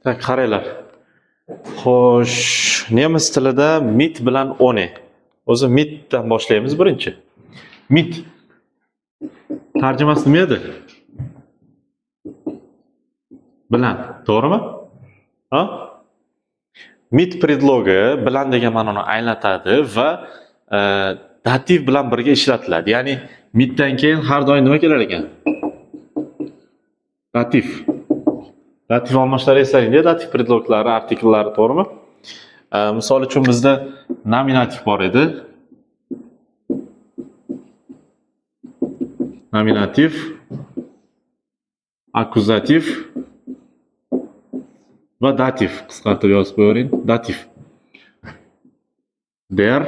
Tak, qaranglar. Xo'sh, nemis tilida mit bilan one. O'zi mitdan boshlaymiz birinchi. Mit tarjimasi nima edi? Bilan, to'g'rimi? Ha? Mit predlogi bilan degan ma'noni anglatadi va dativ bilan birga ishlatiladi. Ya'ni mitdan keyin har doim nima kelar ekan? Dativ. Dativ almashlar eslaringda, dativ predloglari, artikllari, to'g'rimi? Misol uchun bizda nominativ bor edi. Nominativ, akuzativ va dativ. Qisqartirib yozib qo'ying. Dativ. Der,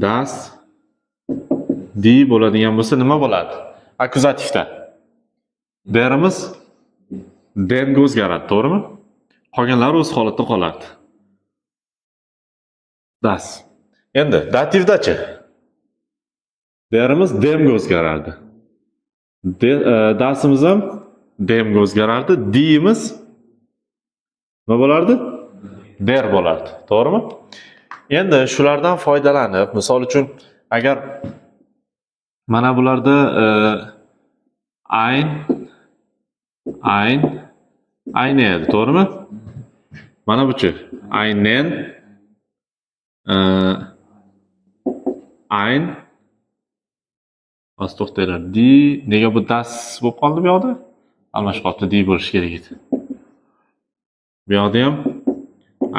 das, die bo'ladigan bo'lsa nima bo'ladi? Akuzativda. Derimiz demga o'zgaradi, to'g'rimi? Qolganlari o'z holatda qolardi. Das. Endi dativdachi? Derimiz demga o'zgarardi. Dasimiz ham demga o'zgarardi. Diyimiz nima bo'lardi? Der bo'lardi, to'g'rimi? Endi shulardan foydalanib, misol uchun agar mana bularda eine edi, to'g'rimi? Mana buchi einen ein to'xtanglar. Di nega bu das bo'lib qoldi bu yoqda? Almashib qolibdi, di bo'lishi kerak edi. Bu yoqda ham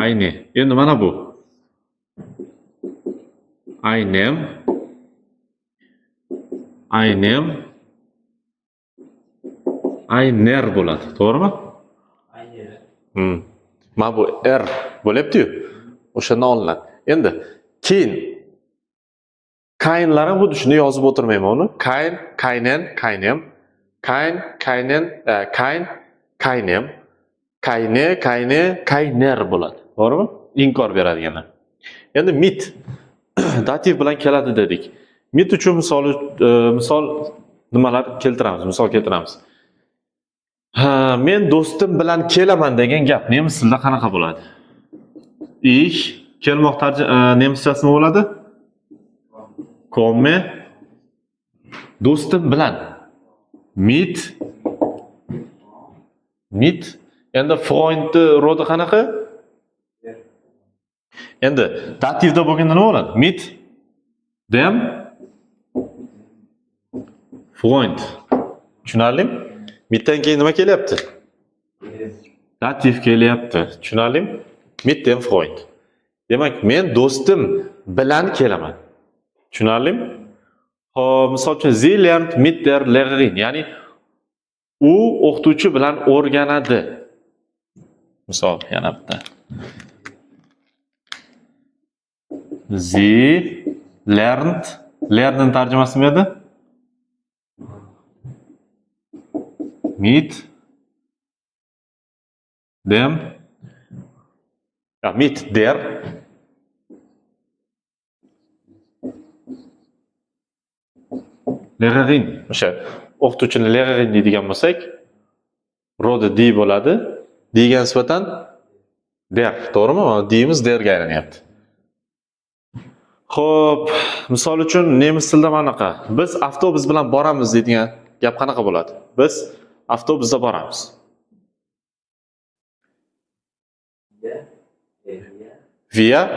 eine. Endi mana bu einem einer bo'ladi, to'g'rimi? Mana bu er bo'lyapti-yu. O'shandan olinadi. Endi keyin kaynlar ham xuddi shuni yozib o'tirmayman uni. Kayn, kaynen, kaynem. Kayn, kaynen, kayn, kaynem. Kayne, kayne, kayner bo'ladi. To'g'rimi? Inkor beradiganlar. Endi mit dativ bilan keladi dedik. Mit uchun misol nimalar keltiramiz? Misol keltiramiz. Men do'stim bilan kelaman degan gap nemis tilida qanaqa bo'ladi? Ich kelmoq nemischasi nima bo'ladi? Komme. Do'stim bilan. Mit. Endi Freund rodi qanaqa? Endi dativda bo'lganda nima bo'ladi? Mit dem Freund. Tushunarlimi? Mitdan keyin nima kelyapti? Dativ kelyapti. Tushunarlimi? Mit dem Freund. Demak, men do'stim bilan kelaman. Tushunarlimi? Xo'p, misol uchun Sie lernt mit der Lehrerin, ya'ni u o'qituvchi bilan o'rganadi. Misol yana bitta. Sie lernt, lernen tarjimasi nima edi? Mit dem, mit der Lehrerin. O'sha o'qituvchini Lehrerin deydigan bo'lsak, rodi di bo'ladi. Degan nisbatan der, to'g'rimi? Diyimiz derga aylanyapti. Xo'p, misol uchun nemis tilida manaqa. Biz avtobus bilan boramiz deydigan gap qanaqa bo'ladi? Biz avtobusda boramiz. Wir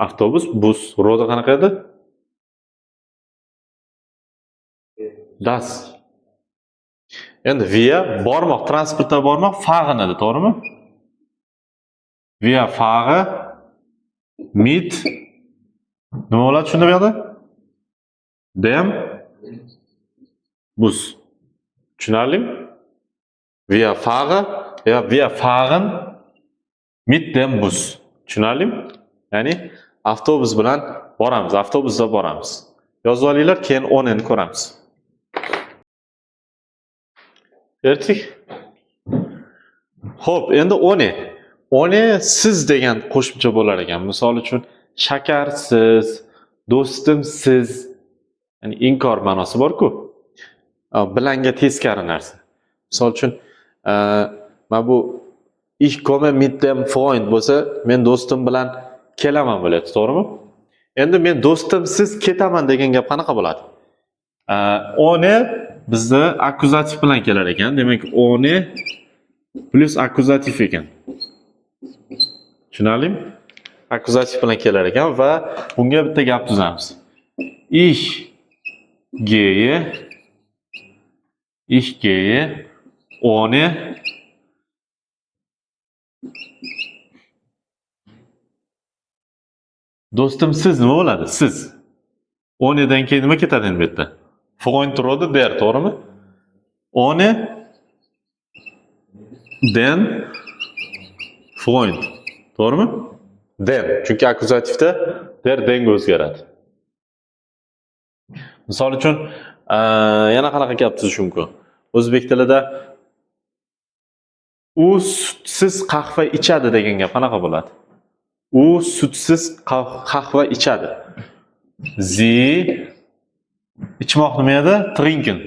avtobus, bus, rodi qanaqa edi? Das. Endi wir bormoq, transportda bormoq fahren edi, to'g'rimi? Wir fahren mit nima bo'ladi shunda bu yoqda? Dem bus. Tushunarlimi? Wir fahren mit dem bus. Tushunarlimi? Ya'ni avtobus bilan boramiz, avtobusda boramiz. Yozib olinglar, keyin o'nini ko'ramiz. Ertik. Xo'p, endi o'ni. Ohne siz degan qo'shimcha bo'lar ekan. Misol uchun shakarsiz, do'stim siz. Yani inkor ma'nosi bor-ku. Bilanga teskari narsa. Misol uchun, mana bu ich komme mit dem Freund bo'lsa, men do'stim bilan kelaman bo'ladi, to'g'rimi? Endi men do'stimsiz ketaman degan gap qanaqa bo'ladi? Ohne bizda akkuzativ bilan kelar ekan. Demak, ohne plus akkuzativ ekan. Tushunarlimi? Akkuzativ bilan kelar ekan va bunga bitta gap tuzamiz. Ich gehe ohne do'stim siz nima bo'ladi? Siz. Ohnedan keyin nima ketadi endi bu yerda? Freund turadi der, to'g'rimi? Ohne den Freund. To'g'rimi? Den. Chunki akkuzativda der denga o'zgaradi. Misol uchun, yana qanaqa gap tuzish mumkin? O'zbek tilida u sutsiz qahva ichadi degan gap qanaqa bo'ladi? U sutsiz qahva ichadi. Sie ichmoq nima edi? Trinken.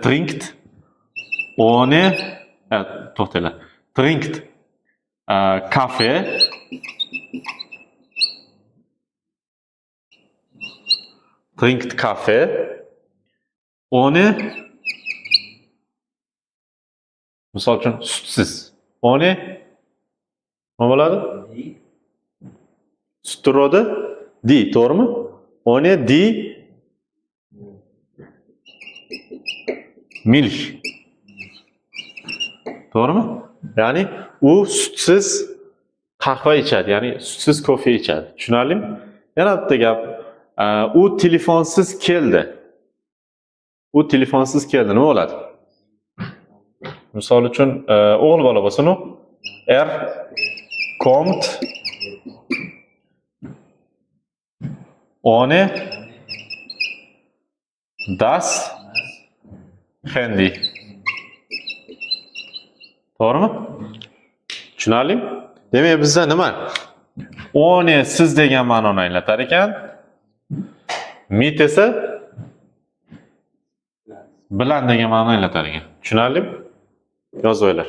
Trinkt ohne to'xtanglar. Trinkt Kaffee trinkt Kaffee ohne misol uchun sutsiz. Ohne nima bo'ladi? Sut turadi? Di, to'g'rimi? Ohne di Milch. To'g'rimi? Ya'ni u sutsiz qahva ichadi, ya'ni sutsiz kofe ichadi. Tushunarlimi? Yana bitta gap. U telefonsiz keldi. U telefonsiz keldi, nima bo'ladi? Misol uchun, o'g'il bola bo'lsin u. Kommt ohne das Handy. To'g'rimi? Tushunarlimi? Demak, bizda nima? Ohne siz degan ma'noni anglatar ekan. Mit esa bilan degan ma'noni anglatar ekan. Tushunarlimi? Yozib o'ylar.